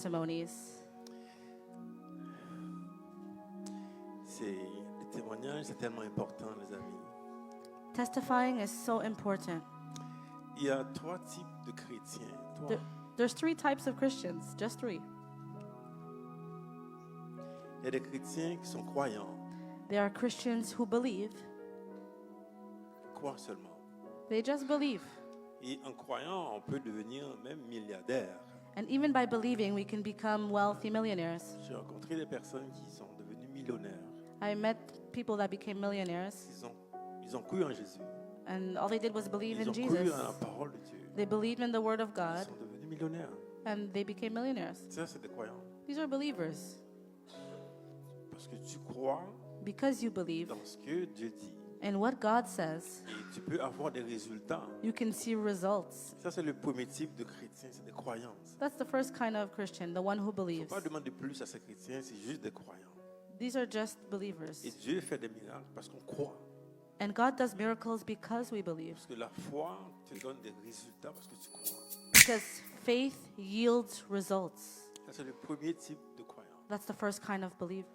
testimonies. Le témoignage, c'est tellement important, les amis. Testifying is so important. Il y a 3 types de chrétiens. There's 3 types of Christians, just 3. Il y a des chrétiens qui sont croyants, There are Christians who believe. croient seulement. They just believe. Et en croyant, on peut devenir même milliardaire. And even by believing, we can become wealthy millionaires. J'ai rencontré des personnes qui sont devenues millionnaires. I met people that became millionaires, Ils ont cru en Jésus. and all they did was believe Ils in ont cru Jesus. en la parole de Dieu. They believed in the Word of Ils God, sont devenus millionnaires. and they became millionaires. Ça, c'est des croyants. These are believers. Parce que tu crois Because you believe dans ce que Dieu dit. in what God says, Et tu peux avoir des résultats. you can see results. Ça, c'est le premier type de chrétien, c'est des croyances. That's the first kind of Christian, the one who Il ne believes. faut pas demander plus à ces chrétiens, c'est juste des croyants. These are just believers. Et Dieu fait des miracles parce qu'on croit. And God does miracles because we believe. Parce que la foi te donne des résultats parce que tu crois. Because faith yields results. Ça, c'est le premier type de croyant. That's the first kind of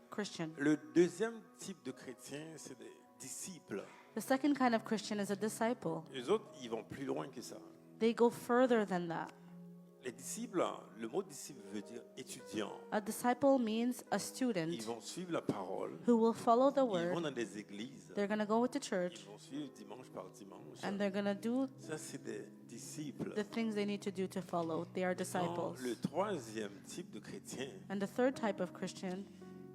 Christian. Le deuxième type de chrétien, c'est des disciples. The second kind of Christian is a disciple. Les autres, ils vont plus loin que ça. They go further than that. Les disciples, le mot disciple veut dire étudiant. A disciple means a Ils student vont suivre la parole. who will follow the Ils vont word. dans des églises. They're going to go to Ils church, vont suivre dimanche par dimanche. and they're going to do Ça, c'est des disciples. the things they need to do to follow. They are Non, disciples. le troisième type de chrétien, And the third type of Christian,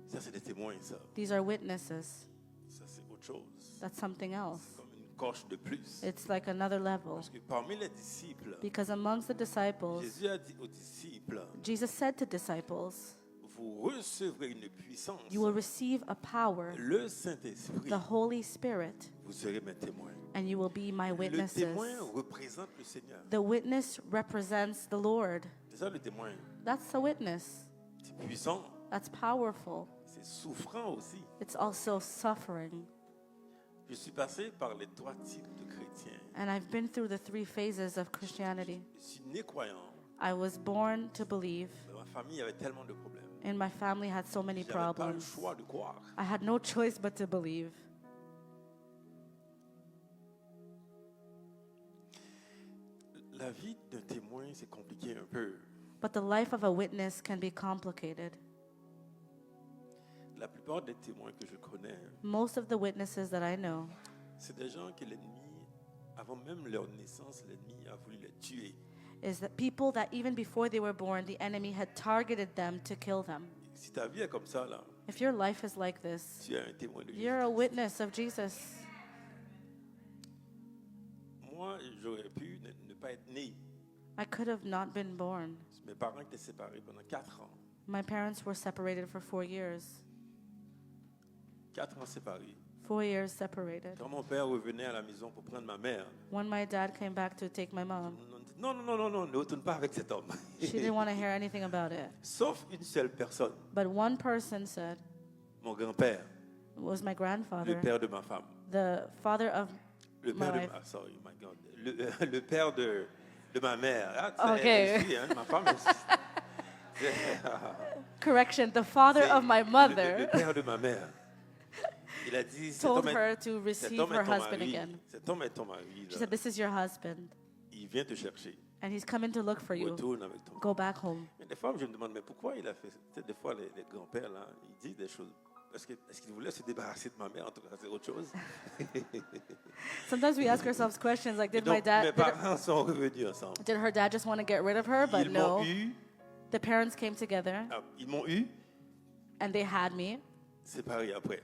ça, c'est des témoins, ça. these are witnesses. Ça, c'est autre chose. That's something else. Comme une coche de plus. It's like another level. Parce que parmi les disciples, Because amongst the disciples, Jésus a dit aux disciples, Jesus said to disciples, vous recevrez une puissance, you will receive a power, le Saint-Esprit, the Holy Spirit, vous serez mes témoins. and you will be my Le witnesses. témoin représente le Seigneur. The witness represents the Lord. C'est ça le témoin. That's the witness. C'est puissant, That's powerful. c'est souffrant aussi. It's also suffering. Je suis passé par les 3 types de chrétiens. And I've been through the 3 phases of Christianity. Je suis né croyant, I was born to believe, mais ma famille avait tellement de problèmes. and my family had so many Je n'avais pas le problems. choix de croire. I had no choice but to believe. La vie d'un témoin, c'est compliqué un peu. But the life of a witness can be complicated. La plupart des témoins que je connais, Most of the witnesses that I know, c'est des gens que l'ennemi, avant même leur naissance, l'ennemi a voulu les tuer. is that people that even before they were born, the enemy had targeted them to kill them. Si ta vie est comme ça, là, If your life is like this, tu es un témoin de you're a Jésus. witness of Jesus. Moi, j'aurais pu ne pas être né. I could have not been born. Mes parents étaient séparés pendant 4 ans. My parents were separated for 4 years. 4 ans séparés. 4 years separated. Quand mon père revenait à la maison pour prendre ma mère, When my dad came back to take my mom, on dit, non, ne retourne pas avec cet homme. she didn't want to hear anything about it. Sauf une seule personne, But one person said, mon grand-père, it was my le grandfather, père de ma femme. the father of Le my père de wife. ma, sorry, my God. Le père de ma mère. Ah, tu sais, Ok. elle suit, hein, ma femme. Correction, the father C'est of my le mother père de ma mère. Il a dit, cet told homme her est, to cet receive homme her est ton husband mari. again. Cet homme est ton mari. She Là. said, this is your husband, Il vient te chercher. and he's coming to look for you. Retourne avec ton Go back home. Mais des fois, je me demande, mais pourquoi il a fait ça? Tu sais, des fois, les grands-pères, là, ils disent des choses. Est-ce qu'il voulait se débarrasser de ma mère? En tout cas, c'est autre chose. Sometimes we ask ourselves questions like, Et did my donc, dad, mes parents sont revenus ensemble. did her dad just want to get rid of her? But Ils m'ont no, eu, the parents came together ils m'ont eu and they had me, séparés après.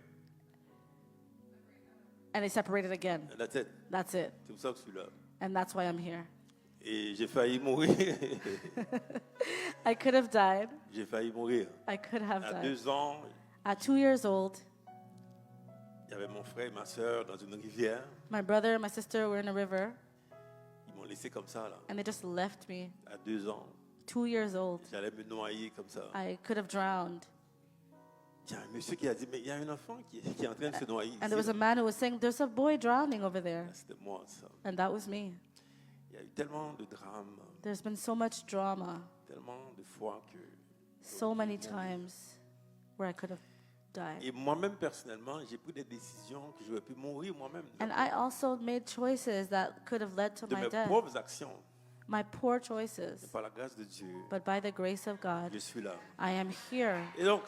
and they separated again. La tête, That's it. c'est pour ça que je suis là. And that's why I'm here. Et j'ai failli mourir. I could have died. J'ai failli mourir. I could have À died. 2 ans, At 2 years old, il y avait mon frère et ma soeur dans une rivière. my brother and my sister were in a river, Ils m'ont laissé comme ça, là. and they just left me. À 2 ans, 2 years old. j'allais me noyer comme ça. I could have drowned. Il y a un monsieur qui a dit, mais il y a un enfant qui est en train de se noyer And there was ici. a man who was saying, there's a boy drowning over there. C'était moi, ça. And that was me. Il y a eu tellement de drames, There's been so much drama. tellement de fois que So many times where I could have died. Et moi-même, personnellement, j'ai pris des décisions que j'aurais pu mourir moi-même And I also made choices that could have led to de my mes death. propres actions. My poor choices. Par la grâce de Dieu, But by the grace of God, je suis là. I am here. Et donc,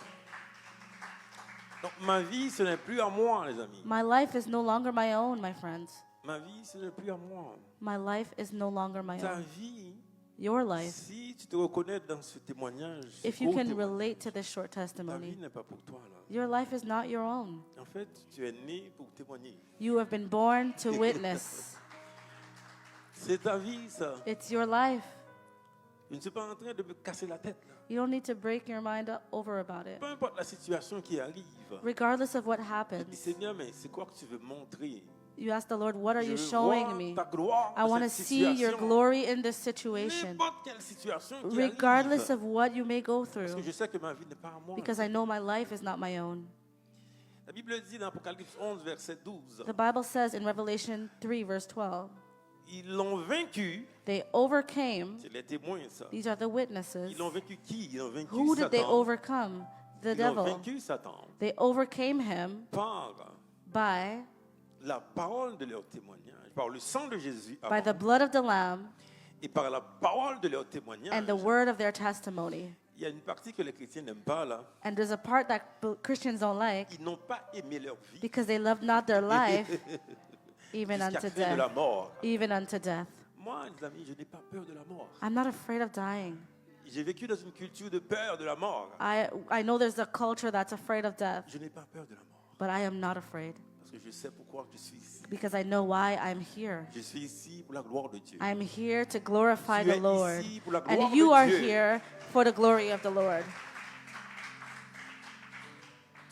ma vie, ce n'est plus à moi, les amis. My life is no longer my own, my friends. Ma vie, ce n'est plus à moi. My life is no longer my Ta own. vie, Your life, si tu te reconnais dans ce témoignage, ce if you court can témoignage, relate to this short ta vie testimony, n'est pas pour toi. Là. your life is not your own. En fait, tu es né pour témoigner. You have been born to witness. C'est ta vie, ça. It's your life. Je ne suis pas en train de me casser la tête. Là. You don't need to break your mind over about it. Peu importe la situation qui arrive. Regardless of what Je dis, happens, Seigneur, mais c'est quoi que tu veux montrer? you ask the Lord, what are Je you veux showing voir me? ta gloire I dans want to cette see your situation. glory in this situation, N'importe quelle situation qui regardless arrive. of what you may go Parce que through, je sais que ma vie n'est pas à moi. because I know my life is not my own. La Bible dit dans Apocalypse 11, verset 12, The Bible says in Revelation 3, verse 12, ils l'ont vaincu. they overcame. C'est les témoins, ça. These are the witnesses. Ils l'ont vaincu qui? Ils ont vaincu Who did they Satan. overcome? The Ils ont devil. vaincu Satan They overcame him par by la parole de leur témoignage, par le sang de Jésus by avant, the blood of the Lamb et par la parole de leur témoignage. and the word of their testimony. Il y a une partie que les chrétiens n'aiment pas là. And there's a part that Christians don't like Ils n'ont pas aimé leur vie because they love not their life even jusqu'à unto craindre la death. mort. Even unto death. Moi, les amis, je n'ai pas peur de la mort. I'm not afraid of dying. J'ai vécu dans une culture de peur de la mort. I know there's a culture that's afraid of death, Je n'ai pas peur de la mort but I am not afraid parce que je sais pourquoi je suis ici. because I know why I'm here. Je suis ici pour la gloire de Dieu. I'm here to glorify Tu the es Lord. ici pour la gloire And you de are Dieu. here for the glory of the Lord.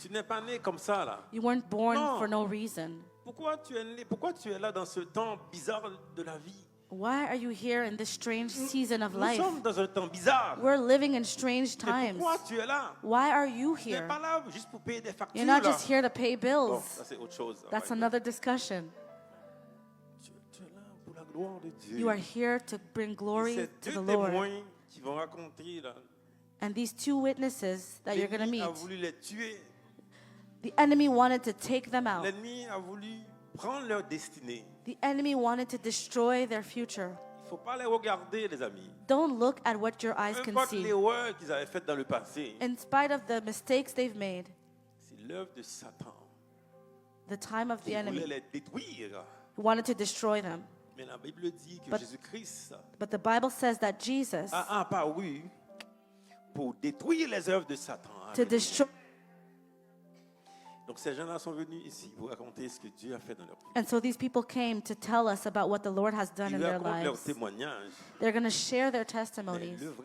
Tu n'es pas né comme ça là. You weren't born Non. for no reason. Pourquoi tu es né? Pourquoi tu es là dans ce temps bizarre de la vie? Why are you here in this strange season of Nous life? sommes dans un temps bizarre. We're living in strange Mais times. pourquoi tu es là? Why are you Tu n'es here? pas là juste pour payer des factures. You're not là. just here to pay Bon, bills. ça c'est autre chose. ça. That's Ouais. another discussion. Tu es là pour la gloire de Dieu. You are here to bring Et glory ces to deux the Lord. témoins qui vont raconter là. And these two witnesses that you're going to L'ennemi a meet, voulu les tuer. the enemy wanted to take them out. L'ennemi a voulu prendre leur destinée. The enemy wanted to destroy their future. Il ne faut pas les regarder, les amis. Don't look at what your eyes Peu can importe see. l'erreur qu'ils avaient faite dans le passé, In spite of the mistakes they've made, c'est l'œuvre de Satan the time of the qui voulait enemy les détruire. wanted to destroy them. Mais la Bible dit que But- Jésus-Christ But the Bible says that Jesus, a apparu pour détruire les œuvres de Satan. to destroy, Donc ces gens-là sont venus ici pour raconter ce que Dieu a fait dans leur vie. and so these people came to tell us about what the Lord has done Ils in their racontent leur lives. témoignage. They're going to share their Mais testimonies. le vrai